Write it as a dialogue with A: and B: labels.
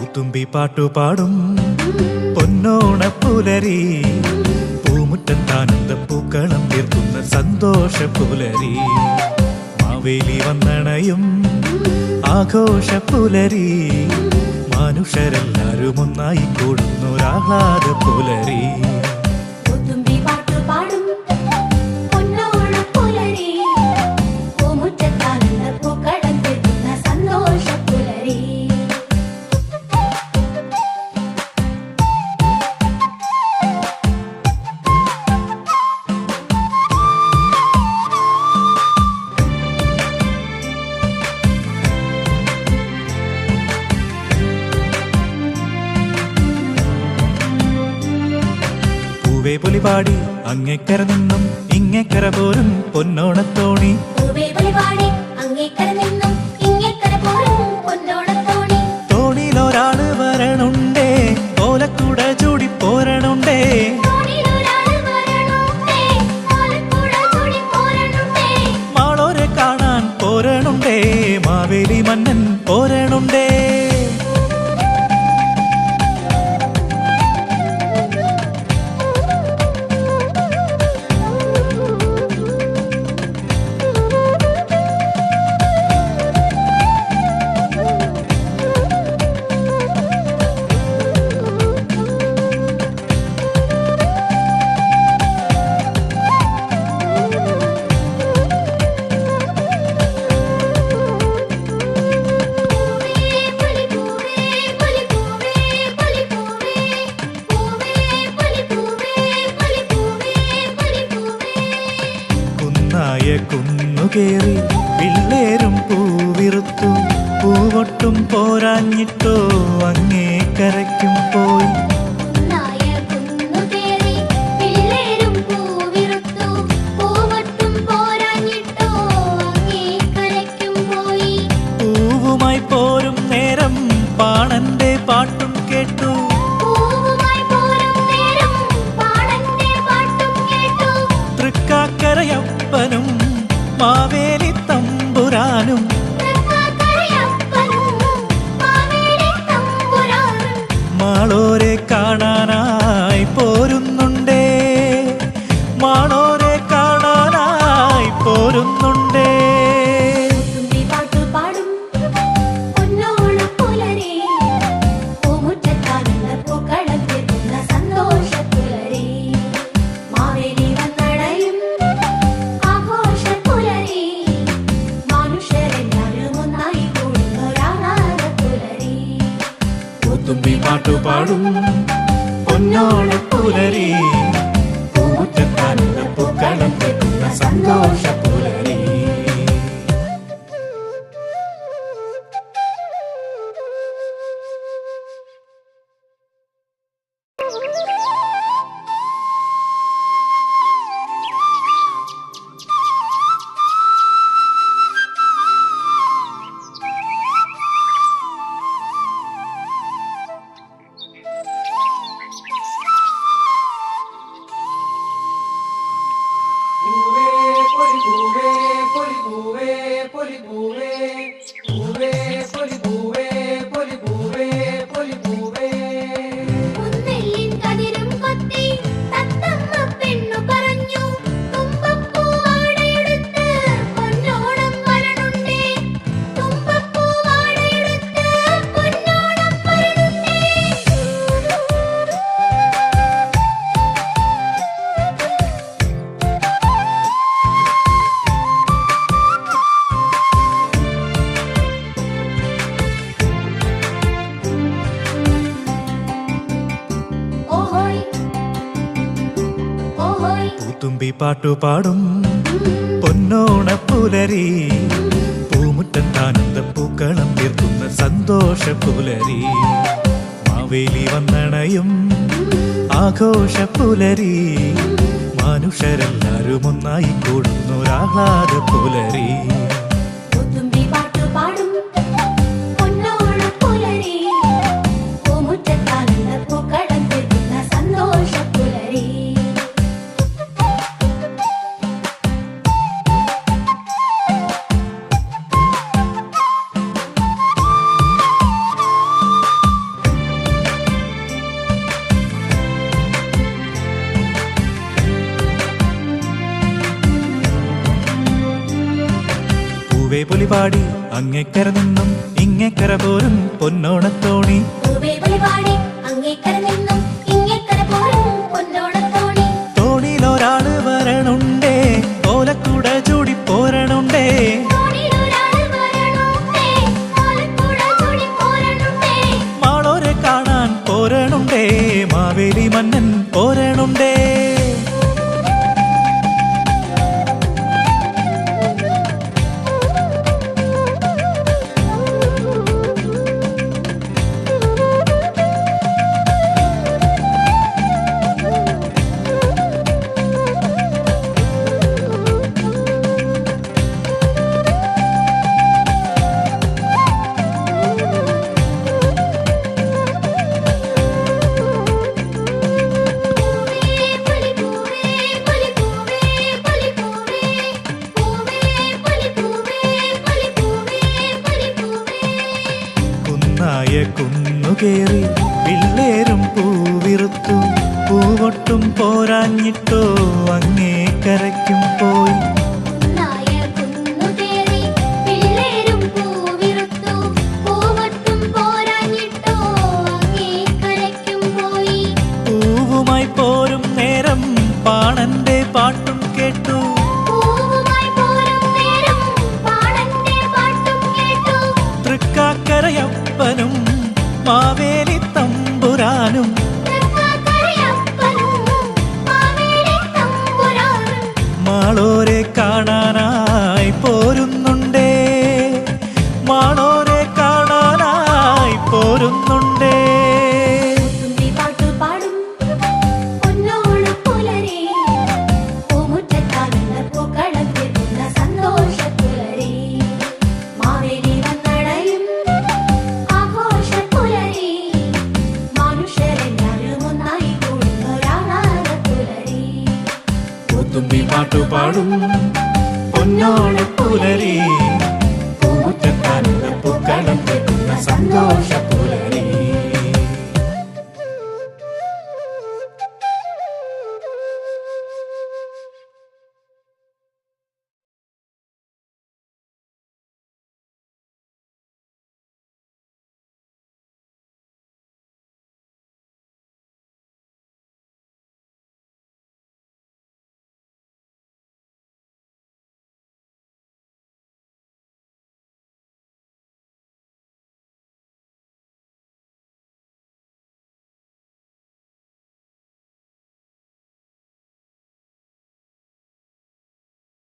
A: പൂത്തുമ്പി പാട്ടുപാടും പൊന്നോണപ്പുലരി, പൂമുറ്റത്താനന്ദ പൂക്കളം തീർക്കുന്ന സന്തോഷപ്പുലരി, മാവേലി വന്നണയും ആഘോഷപ്പുലരി, മനുഷ്യരെല്ലാരും ഒന്നായി കൂടുന്നൊരാഹ്ലാദ പുലരി. പൊലിപാടി അങ്ങേക്കര നിന്നും ഇങ്ങേക്കര പോരും പൊന്നോണത്തോണി, തോണിയിലൊരാള് വരണുണ്ടേ, ഓലക്കൂട ചൂടി പോരണുണ്ടേ, മാളോരെ കാണാൻ പോരണുണ്ടേ, മാവേലി മന്നൻ പോരണുണ്ടേ. കുന്നുകേറി പിള്ളേരും പൂവിറുത്തു, പൂവൊട്ടും പോരാഞ്ഞിട്ടോ അങ്ങേ കരയ്ക്കും പോയി. പൂവുമായി പോരും നേരം പാണന്റെ പാട്ടും കേട്ടു, തൃക്കാക്കരയപ്പനും മാവേലി തമ്പുരാനും മാളോരെ കാണാനായി പോരുന്നുണ്ടേ, മാളോരെ കാണാനായി പോരുന്നുണ്ടേ. പൂത്തുമ്പി പാട്ടുപാടും പൊന്നോണപ്പുലരി, പൂമുറ്റത്താനന്ദ പൂക്കളം തീർക്കുന്ന സന്തോഷപ്പുലരി. പൂത്തുമ്പി പാട്ടുപാടും പൊന്നോണപ്പുലരി, പൂമുറ്റത്താനന്ദ പൂക്കളം തീർക്കുന്ന സന്തോഷപ്പുലരി, മാവേലി വന്നണയും ആഘോഷപ്പുലരി, മനുഷ്യരെല്ലാരും ഒന്നായി കൂടുന്നൊരാഹ്ലാദ പുലരി. പാടി അങ്ങേക്കര നിന്നും ഇങ്ങേക്കര പോരും പൊന്നോണത്തോണി. തോണിയിലൊരാള് വരണുണ്ടേ, ഓലക്കുട ചൂടി പോരണുണ്ടേ. മാളോരെ കാണാൻ പോരണുണ്ടേ, മാവേലി മന്നൻ പോരണുണ്ടേ. കുന്നുകേറി പിള്ളേരും പൂവിറുത്തു, പൂവൊട്ടും പോരാഞ്ഞിട്ടോ അങ്ങേക്കരയ്ക്കും പോയി. പൂവുമായി പോരും നേരം പാണന്റെ പാട്ടും കേട്ടു. തൃക്കാക്കരയപ്പനും മാവേലി തമ്പുരാനും മാളോരെ കാണാനായി പോരുന്നുണ്ടേ, മാളോരെ കാണാനായി പോരുന്നുണ്ടേ. തുമ്പി പാട്ടുപാടും പൊന്നോണപ്പുലരി, പൂമുറ്റത്താനുള്ള പൂക്കളം കേൾക്കുന്ന സന്തോഷ